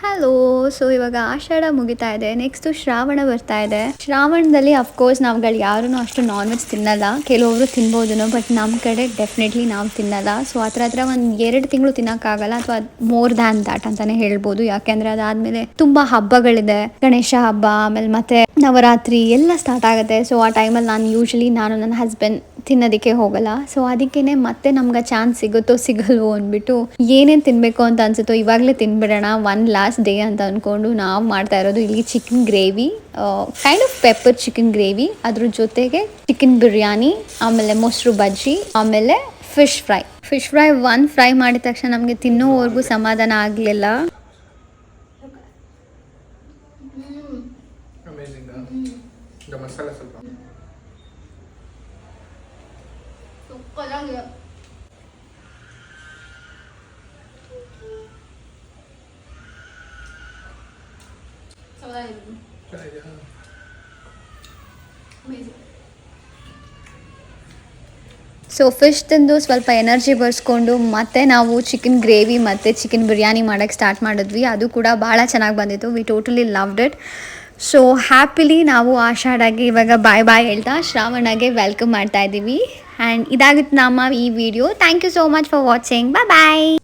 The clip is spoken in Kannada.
ಹಲೋ. ಸೊ ಇವಾಗ ಆಷಾಢ ಮುಗಿತಾ ಇದೆ, ನೆಕ್ಸ್ಟು ಶ್ರಾವಣ ಬರ್ತಾ ಇದೆ. ಶ್ರಾವಣದಲ್ಲಿ ಅಫ್ಕೋರ್ಸ್ ನಾವುಗಳು ಯಾರೂ ಅಷ್ಟು ನಾನ್ ವೆಜ್ ತಿನ್ನಲ್ಲ. ಕೆಲವೊಬ್ರು ತಿನ್ಬೋದು, ಬಟ್ ನಮ್ಮ ಕಡೆ ಡೆಫಿನೆಟ್ಲಿ ನಾವು ತಿನ್ನಲ್ಲ. ಸೊ ಹತ್ರ ಒಂದು 2 ತಿಂಗಳು ತಿನ್ನೋಕ್ಕಾಗಲ್ಲ, ಅಥವಾ ಮೋರ್ ದ್ಯಾನ್ ದ್ಯಾಟ್ ಅಂತಾನೆ ಹೇಳ್ಬೋದು. ಯಾಕೆಂದ್ರೆ ಅದಾದ್ಮೇಲೆ ತುಂಬಾ ಹಬ್ಬಗಳಿದೆ, ಗಣೇಶ ಹಬ್ಬ, ಆಮೇಲೆ ಮತ್ತೆ ನವರಾತ್ರಿ ಎಲ್ಲ ಸ್ಟಾರ್ಟ್ ಆಗುತ್ತೆ. ಸೊ ಆ ಟೈಮಲ್ಲಿ ನಾನು ನನ್ನ ಹಸ್ಬೆಂಡ್ ತಿನ್ನೋದಕ್ಕೆ ಹೋಗಲ್ಲ. ಸೊ ಅದಕ್ಕೇನೆ ಮತ್ತೆ ನಮ್ಗೆ ಚಾನ್ಸ್ ಸಿಗುತ್ತೋ ಸಿಗಲ್ವೋ ಅಂದ್ಬಿಟ್ಟು ಏನೇನು ತಿನ್ನಬೇಕು ಅಂತ ಅನ್ಸುತ್ತೋ ಇವಾಗಲೇ ತಿನ್ಬಿಡೋಣ ಒನ್ ಲಾಸ್ಟ್ ಡೇ ಅಂತ ಅಂದ್ಕೊಂಡು ನಾವು ಮಾಡ್ತಾ ಇರೋದು ಇಲ್ಲಿ chicken gravy, kind of pepper chicken gravy, ಅದ್ರ ಜೊತೆಗೆ ಚಿಕನ್ ಬಿರಿಯಾನಿ, ಆಮೇಲೆ ಮೊಸರು ಬಜ್ಜಿ, ಆಮೇಲೆ ಫಿಶ್ ಫ್ರೈ ಒಂದು ಫ್ರೈ ಮಾಡಿದ ತಕ್ಷಣ ನಮಗೆ ತಿನ್ನೋವರೆಗೂ ಸಮಾಧಾನ ಆಗಲಿಲ್ಲ. ಸೊ ಫಿಶ್ ತಿಂದು ಸ್ವಲ್ಪ ಎನರ್ಜಿ ಬರ್ಸ್ಕೊಂಡು ಮತ್ತೆ ನಾವು ಚಿಕನ್ ಗ್ರೇವಿ ಮತ್ತು ಚಿಕನ್ ಬಿರಿಯಾನಿ ಮಾಡೋಕ್ಕೆ ಸ್ಟಾರ್ಟ್ ಮಾಡಿದ್ವಿ. ಅದು ಕೂಡ ಭಾಳ ಚೆನ್ನಾಗಿ ಬಂದಿತ್ತು. We totally loved it. So happily ನಾವು ಆಷಾಢಾಗೆ ಇವಾಗ ಬಾಯ್ ಹೇಳ್ತಾ ಶ್ರಾವಣಗೆ ವೆಲ್ಕಮ್ ಮಾಡ್ತಾ ಇದ್ದೀವಿ. ಆ್ಯಂಡ್ ಇದಾಗುತ್ತೆ ನಮ್ಮ ಈ video. Thank you so much for watching. Bye.